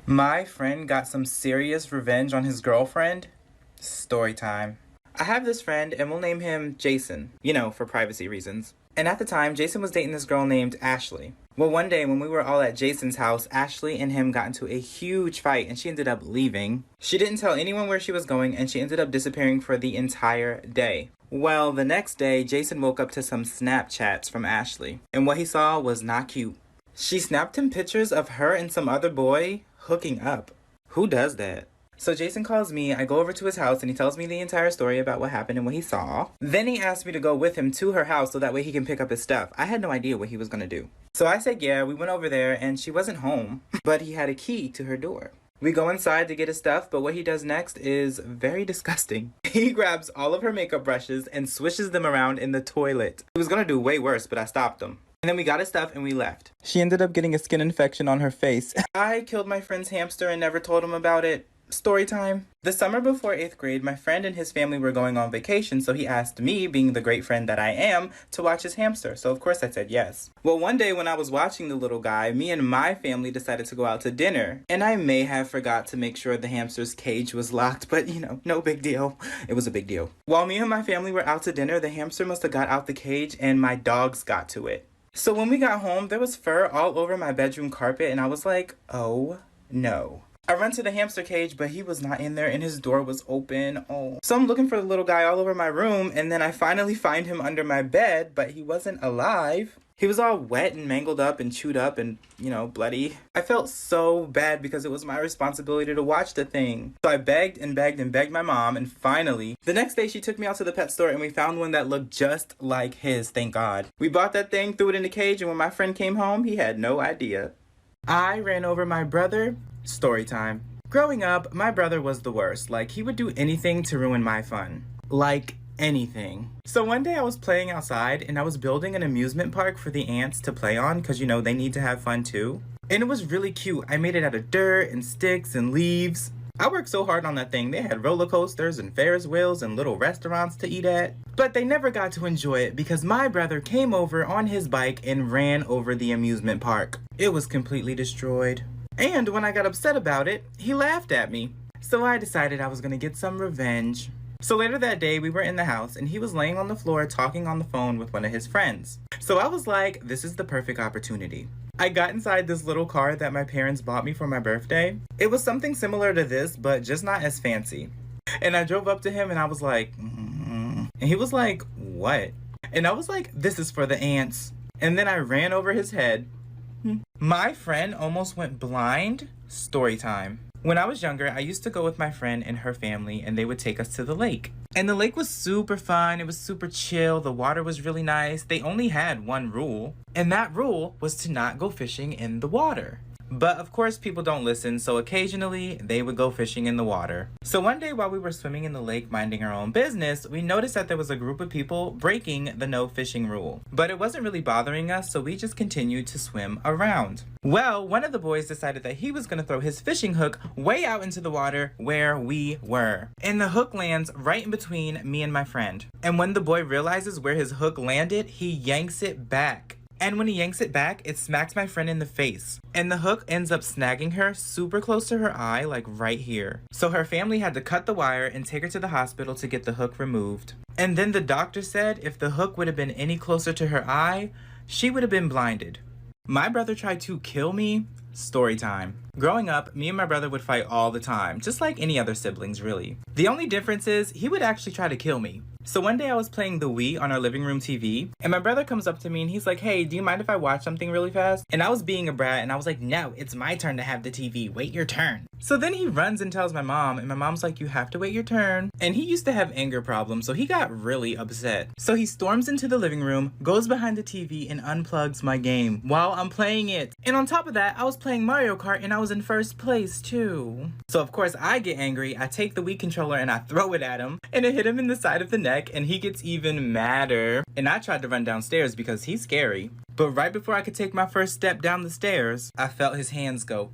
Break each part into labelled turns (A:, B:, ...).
A: My friend got some serious revenge on his girlfriend. Story time. I have this friend and we'll name him Jason, for privacy reasons. And at the time, Jason was dating this girl named Ashley. Well, one day when we were all at Jason's house, Ashley and him got into a huge fight and she ended up leaving. She didn't tell anyone where she was going and she ended up disappearing for the entire day. Well, the next day, Jason woke up to some Snapchats from Ashley. And what he saw was not cute. She snapped him pictures of her and some other boy hooking up. Who does that? So Jason calls me, I go over to his house and he tells me the entire story about what happened and what he saw. Then he asked me to go with him to her house so that way he can pick up his stuff. I had no idea what he was gonna do. So I said yeah, we went over there and she wasn't home, but he had a key to her door. We go inside to get his stuff, but what he does next is very disgusting. He grabs all of her makeup brushes and swishes them around in the toilet. He was gonna do way worse, but I stopped him. And then we got his stuff and we left. She ended up getting a skin infection on her face. I killed my friend's hamster and never told him about it. Story time. The summer before 8th grade, my friend and his family were going on vacation, so he asked me, being the great friend that I am, to watch his hamster. So of course I said yes. Well, one day when I was watching the little guy, me and my family decided to go out to dinner. And I may have forgot to make sure the hamster's cage was locked, but no big deal. It was a big deal. While me and my family were out to dinner, the hamster must have got out the cage and my dogs got to it. So when we got home, there was fur all over my bedroom carpet and I was like, oh no. I run to the hamster cage, but he was not in there and his door was open. Oh. So I'm looking for the little guy all over my room and then I finally find him under my bed, but he wasn't alive. He was all wet and mangled up and chewed up and, bloody. I felt so bad because it was my responsibility to watch the thing. So I begged and begged and begged my mom, and finally, the next day she took me out to the pet store and we found one that looked just like his, thank God. We bought that thing, threw it in the cage, and when my friend came home, he had no idea. I ran over my brother. Story time. Growing up, my brother was the worst. Like, he would do anything to ruin my fun. Like, anything. So one day I was playing outside and I was building an amusement park for the ants to play on because, they need to have fun too. And it was really cute. I made it out of dirt and sticks and leaves. I worked so hard on that thing. They had roller coasters and Ferris wheels and little restaurants to eat at. But they never got to enjoy it because my brother came over on his bike and ran over the amusement park. It was completely destroyed. And when I got upset about it, he laughed at me. So I decided I was gonna get some revenge. So later that day, we were in the house and he was laying on the floor talking on the phone with one of his friends. So I was like, this is the perfect opportunity. I got inside this little car that my parents bought me for my birthday. It was something similar to this, but just not as fancy. And I drove up to him and I was like, And he was like, what? And I was like, this is for the ants. And then I ran over his head. My friend almost went blind. Story time. When I was younger, I used to go with my friend and her family and they would take us to the lake. And the lake was super fun. It was super chill. The water was really nice. They only had one rule, and that rule was to not go fishing in the water. But of course people don't listen, so occasionally they would go fishing in the water. So one day while we were swimming in the lake minding our own business, we noticed that there was a group of people breaking the no fishing rule. But it wasn't really bothering us, so we just continued to swim around. Well, one of the boys decided that he was going to throw his fishing hook way out into the water where we were. And the hook lands right in between me and my friend. And when the boy realizes where his hook landed, he yanks it back. And when he yanks it back, it smacks my friend in the face. And the hook ends up snagging her super close to her eye, like right here. So her family had to cut the wire and take her to the hospital to get the hook removed. And then the doctor said if the hook would have been any closer to her eye, she would have been blinded. My brother tried to kill me. Story time. Growing up, me and my brother would fight all the time, just like any other siblings, really. The only difference is he would actually try to kill me. So one day I was playing the Wii on our living room TV, and my brother comes up to me and he's like, hey, do you mind if I watch something really fast? And I was being a brat and I was like, no, it's my turn to have the TV. Wait your turn. So then he runs and tells my mom, and my mom's like, you have to wait your turn. And he used to have anger problems, so he got really upset. So he storms into the living room, goes behind the TV, and unplugs my game while I'm playing it. And on top of that, I was playing Mario Kart and I was in first place too. So of course I get angry, I take the Wii controller and I throw it at him, and it hit him in the side of the neck, and he gets even madder. And I tried to run downstairs because he's scary. But right before I could take my first step down the stairs, I felt his hands go,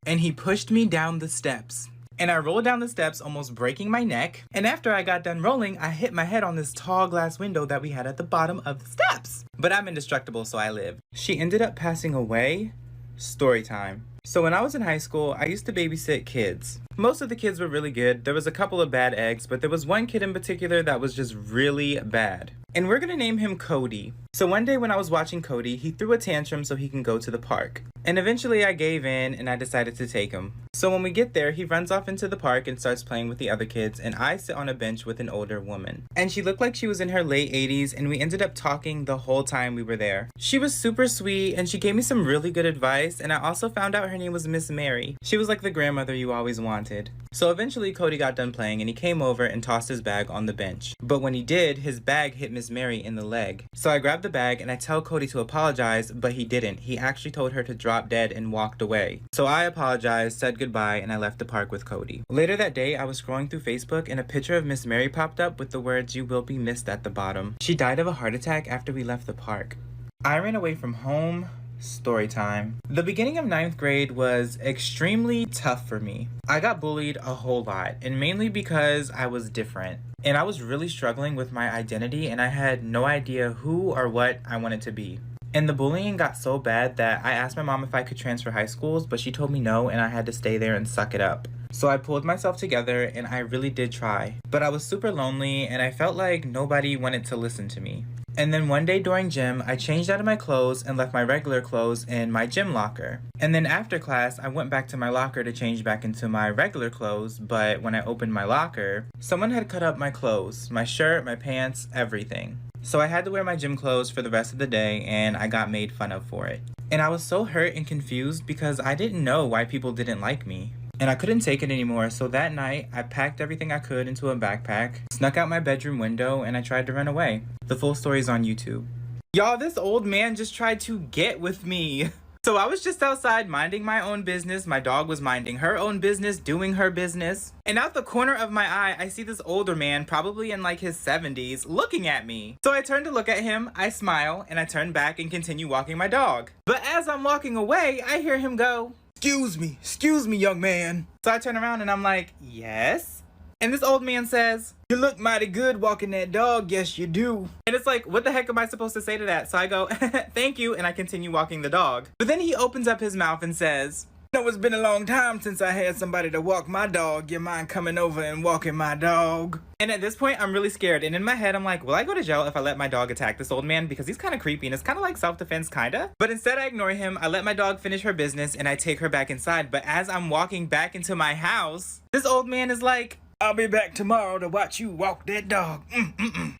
A: and he pushed me down the steps. And I rolled down the steps, almost breaking my neck. And after I got done rolling, I hit my head on this tall glass window that we had at the bottom of the steps. But I'm indestructible, so I live. She ended up passing away. Story time. So when I was in high school, I used to babysit kids. Most of the kids were really good. There was a couple of bad eggs, but there was one kid in particular that was just really bad. And we're gonna name him Cody. So one day when I was watching Cody, he threw a tantrum so he can go to the park. And eventually I gave in and I decided to take him. So when we get there, he runs off into the park and starts playing with the other kids, and I sit on a bench with an older woman. And she looked like she was in her late 80s, and we ended up talking the whole time we were there. She was super sweet, and she gave me some really good advice, and I also found out her name was Miss Mary. She was like the grandmother you always wanted. So eventually Cody got done playing, and he came over and tossed his bag on the bench. But when he did, his bag hit Miss Mary in the leg. So I grabbed the bag and I tell Cody to apologize, but he didn't. He actually told her to drop dead and walked away. So I apologized, said goodbye, and I left the park with Cody. Later that day, I was scrolling through Facebook and a picture of Miss Mary popped up with the words, "You will be missed" at the bottom. She died of a heart attack after we left the park. I ran away from home. Story time. The beginning of 9th grade was extremely tough for me. I got bullied a whole lot, and mainly because I was different. And I was really struggling with my identity, and I had no idea who or what I wanted to be. And the bullying got so bad that I asked my mom if I could transfer high schools, but she told me no, and I had to stay there and suck it up. So I pulled myself together, and I really did try. But I was super lonely, and I felt like nobody wanted to listen to me. And then one day during gym, I changed out of my clothes and left my regular clothes in my gym locker. And then after class, I went back to my locker to change back into my regular clothes, but when I opened my locker, someone had cut up my clothes, my shirt, my pants, everything. So I had to wear my gym clothes for the rest of the day, and I got made fun of for it. And I was so hurt and confused because I didn't know why people didn't like me. And I couldn't take it anymore, so that night, I packed everything I could into a backpack, snuck out my bedroom window, and I tried to run away. The full story's on YouTube. Y'all, this old man just tried to get with me. So I was just outside minding my own business. My dog was minding her own business, doing her business. And out the corner of my eye, I see this older man, probably in like his 70s, looking at me. So I turn to look at him, I smile, and I turn back and continue walking my dog. But as I'm walking away, I hear him go, excuse me, young man. So I turn around and I'm like, yes? And this old man says, "You look mighty good walking that dog, yes you do." And it's like, what the heck am I supposed to say to that? So I go, thank you, and I continue walking the dog. But then he opens up his mouth and says, "No, it's been a long time since I had somebody to walk my dog. You mind coming over and walking my dog?" And at this point, I'm really scared. And in my head, I'm like, will I go to jail if I let my dog attack this old man? Because he's kind of creepy and it's kind of like self-defense, kinda. But instead, I ignore him. I let my dog finish her business and I take her back inside. But as I'm walking back into my house, this old man is like, "I'll be back tomorrow to watch you walk that dog."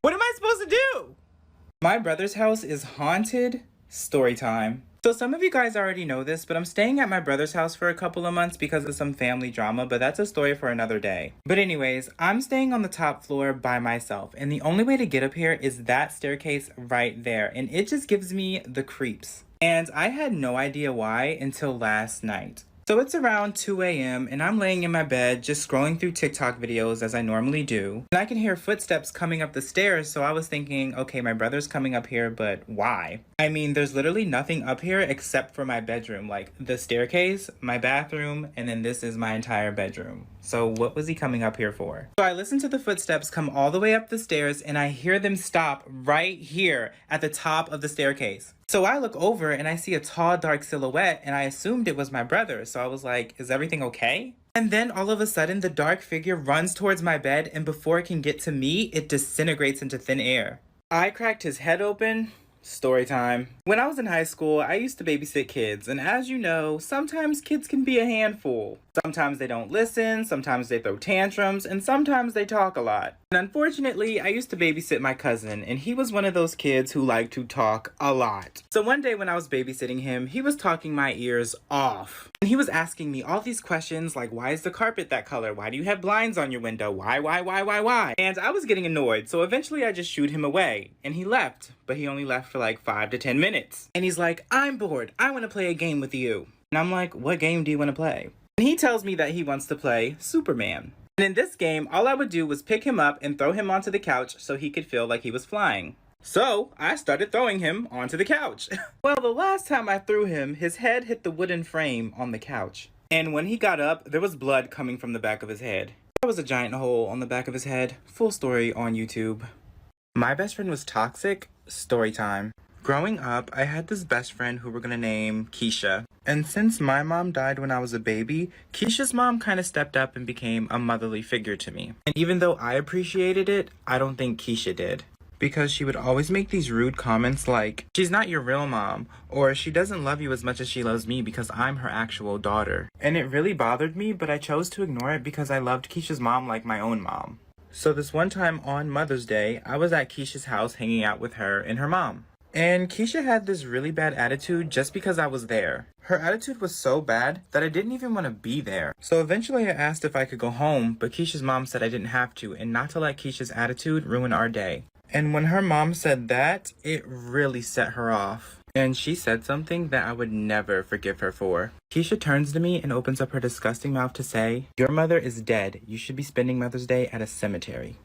A: What am I supposed to do? My brother's house is haunted. Story time. So some of you guys already know this, but I'm staying at my brother's house for a couple of months because of some family drama, but that's a story for another day. But anyways, I'm staying on the top floor by myself, and the only way to get up here is that staircase right there, and it just gives me the creeps. And I had no idea why until last night. So it's around 2 a.m. and I'm laying in my bed just scrolling through TikTok videos as I normally do. And I can hear footsteps coming up the stairs, so I was thinking, okay, my brother's coming up here, but why? I mean, there's literally nothing up here except for my bedroom, like the staircase, my bathroom, and then this is my entire bedroom. So what was he coming up here for? So I listen to the footsteps come all the way up the stairs and I hear them stop right here at the top of the staircase. So I look over and I see a tall, dark silhouette and I assumed it was my brother. So I was like, is everything okay? And then all of a sudden, the dark figure runs towards my bed and before it can get to me, it disintegrates into thin air. I cracked his head open. Story time. When I was in high school, I used to babysit kids, and as you know, sometimes kids can be a handful. Sometimes they don't listen, sometimes they throw tantrums, and sometimes they talk a lot. And unfortunately, I used to babysit my cousin, and he was one of those kids who liked to talk a lot. So one day when I was babysitting him, he was talking my ears off. And he was asking me all these questions like, why is the carpet that color? Why do you have blinds on your window? Why? And I was getting annoyed, so eventually I just shooed him away. And he left, but he only left for like 5 to 10 minutes. And he's like, I'm bored. I want to play a game with you. And I'm like, what game do you want to play? And he tells me that he wants to play Superman. And in this game, all I would do was pick him up and throw him onto the couch so he could feel like he was flying. So I started throwing him onto the couch. Well, the last time I threw him, his head hit the wooden frame on the couch. And when he got up, there was blood coming from the back of his head. There was a giant hole on the back of his head. Full story on YouTube. My best friend was toxic. Story time. Growing up, I had this best friend who we're gonna name Keisha. And since my mom died when I was a baby, Keisha's mom kind of stepped up and became a motherly figure to me. And even though I appreciated it, I don't think Keisha did. Because she would always make these rude comments like, she's not your real mom, or she doesn't love you as much as she loves me because I'm her actual daughter. And it really bothered me, but I chose to ignore it because I loved Keisha's mom like my own mom. So this one time on Mother's Day, I was at Keisha's house hanging out with her and her mom. And Keisha had this really bad attitude just because I was there. Her attitude was so bad that I didn't even want to be there. So eventually I asked if I could go home, but Keisha's mom said I didn't have to and not to let Keisha's attitude ruin our day. And when her mom said that, it really set her off. And she said something that I would never forgive her for. Keisha turns to me and opens up her disgusting mouth to say, "Your mother is dead. You should be spending Mother's Day at a cemetery."